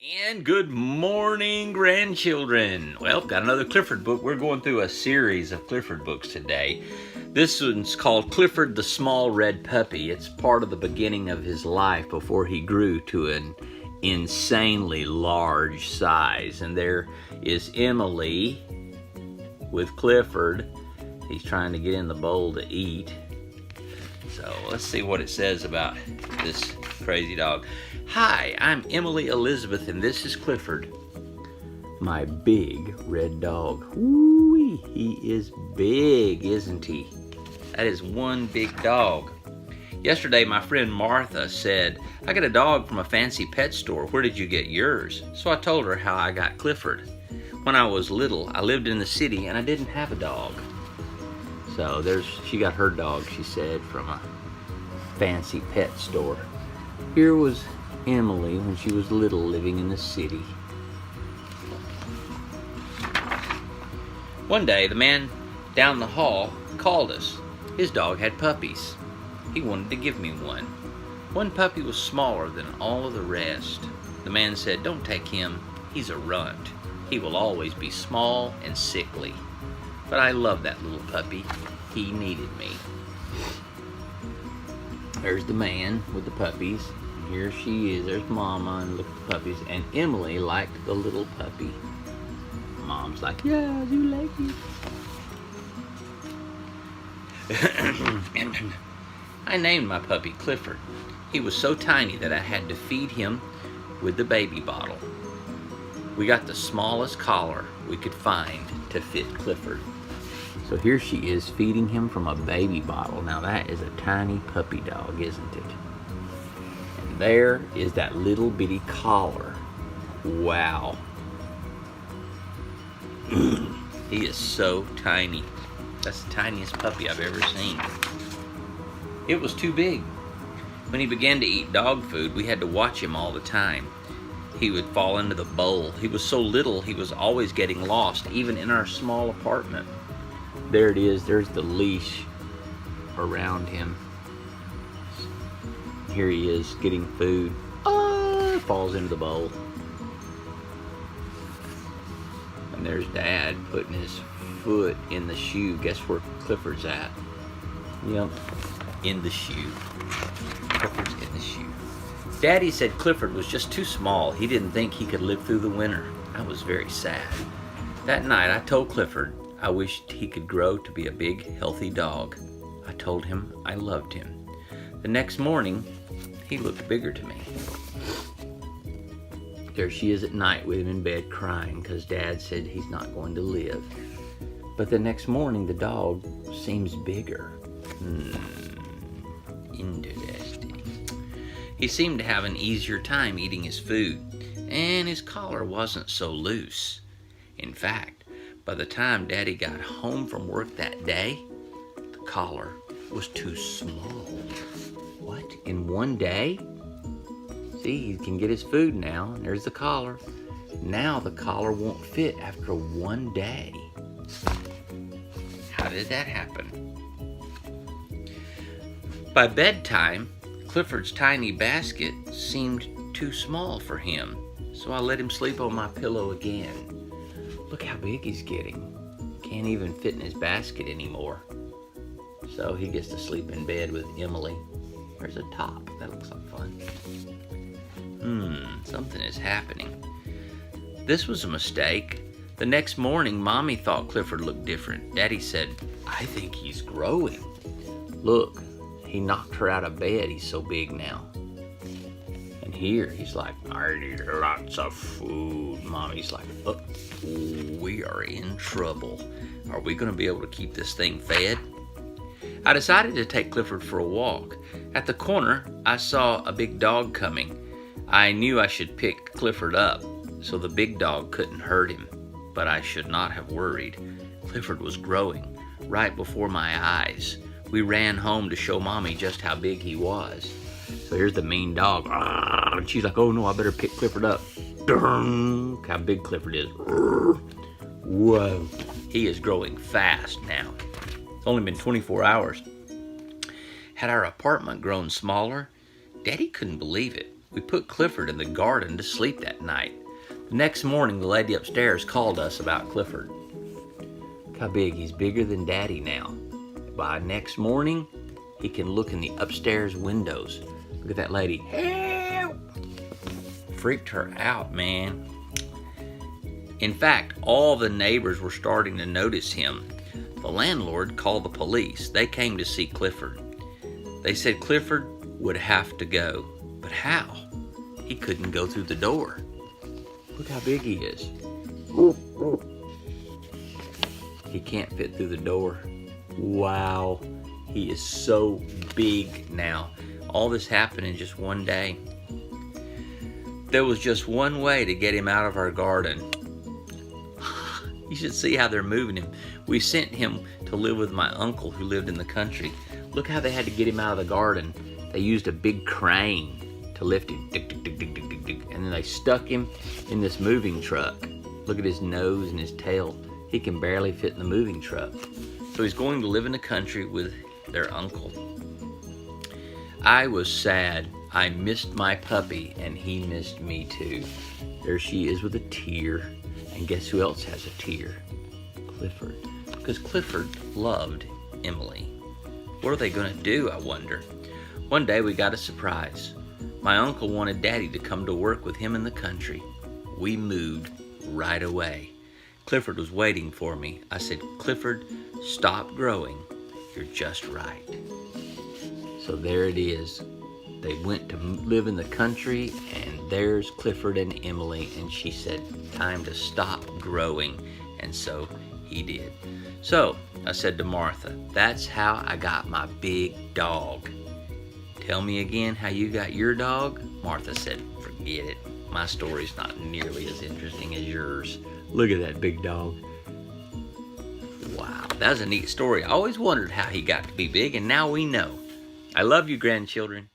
And good morning, grandchildren. Well, got another Clifford book. We're going through a series of Clifford books today. This one's called Clifford the Small Red Puppy. It's part of the beginning of his life before he grew to an insanely large size. And there is Emily with Clifford. He's trying to get in the bowl to eat. So let's see what it says about this crazy dog. Hi, I'm Emily Elizabeth, and this is Clifford, my big red dog. Ooh, he is big, isn't he? That is one big dog. Yesterday, my friend Martha said, I got a dog from a fancy pet store. Where did you get yours? So I told her how I got Clifford. When I was little, I lived in the city, and I didn't have a dog. So she got her dog, she said, from a fancy pet store. Here was Emily when she was little, living in the city. One day, the man down the hall called us. His dog had puppies. He wanted to give me one. One puppy was smaller than all of the rest. The man said, "Don't take him. He's a runt. He will always be small and sickly." But I love that little puppy. He needed me. There's the man with the puppies. Here she is. There's Mama, and look at the puppies. And Emily liked the little puppy. Mom's like, yeah, you like it. I named my puppy Clifford. He was so tiny that I had to feed him with the baby bottle. We got the smallest collar we could find to fit Clifford. So here she is feeding him from a baby bottle. Now that is a tiny puppy dog, isn't it? And there is that little bitty collar. Wow. He is so tiny. That's the tiniest puppy I've ever seen. It was too big. When he began to eat dog food, we had to watch him all the time. He would fall into the bowl. He was so little, he was always getting lost, even in our small apartment. There it is. There's the leash around him. Here he is getting food. Falls into the bowl. And there's Dad putting his foot in the shoe. Guess where Clifford's at? Yep, in the shoe. Clifford's in the shoe. Daddy said Clifford was just too small. He didn't think he could live through the winter. I was very sad. That night I told Clifford I wished he could grow to be a big, healthy dog. I told him I loved him. The next morning, he looked bigger to me. There she is at night with him in bed crying because Dad said he's not going to live. But the next morning, the dog seems bigger. Interesting. He seemed to have an easier time eating his food, and his collar wasn't so loose. In fact, by the time Daddy got home from work that day, the collar was too small. What? In one day? See, he can get his food now. There's the collar. Now the collar won't fit after one day. How did that happen? By bedtime, Clifford's tiny basket seemed too small for him, so I let him sleep on my pillow again. Look how big he's getting. Can't even fit in his basket anymore. So he gets to sleep in bed with Emily. There's a top. That looks like fun. Something is happening. This was a mistake. The next morning, Mommy thought Clifford looked different. Daddy said, I think he's growing. Look, he knocked her out of bed. He's so big now. And here, he's like, I need lots of food. Mommy's like, oh, we are in trouble. Are we going to be able to keep this thing fed? I decided to take Clifford for a walk. At the corner, I saw a big dog coming. I knew I should pick Clifford up so the big dog couldn't hurt him, but I should not have worried. Clifford was growing right before my eyes. We ran home to show Mommy just how big he was. So here's the mean dog. And she's like, oh no, I better pick Clifford up. Look how big Clifford is. Whoa. He is growing fast now. It's only been 24 hours. Had our apartment grown smaller? Daddy couldn't believe it. we put Clifford in the garden to sleep that night. The next morning, the lady upstairs called us about Clifford. Look how big. He's bigger than Daddy now. By next morning, he can look in the upstairs windows. Look at that lady. Help! Freaked her out, man. In fact, all the neighbors were starting to notice him. The landlord called the police. They came to see Clifford. They said Clifford would have to go. But how? He couldn't go through the door. Look how big he is. He can't fit through the door. Wow, he is so big now. All this happened in just one day. There was just one way to get him out of our garden. You should see how they're moving him. We sent him to live with my uncle who lived in the country. Look how they had to get him out of the garden. They used a big crane to lift him. And then they stuck him in this moving truck. Look at his nose and his tail. He can barely fit in the moving truck. So he's going to live in the country with their uncle. I was sad. I missed my puppy and he missed me too. There she is with a tear. And guess who else has a tear? Clifford. Because Clifford loved Emily. What are they going to do, I wonder? One day we got a surprise. My uncle wanted Daddy to come to work with him in the country. We moved right away. Clifford was waiting for me. I said, Clifford, stop growing. You're just right. So there it is. They went to live in the country, and there's Clifford and Emily, and she said, time to stop growing, and so he did. So I said to Martha, that's how I got my big dog. Tell me again how you got your dog? Martha said, forget it. My story's not nearly as interesting as yours. Look at that big dog. Wow, that was a neat story. I always wondered how he got to be big, and now we know. I love you, grandchildren.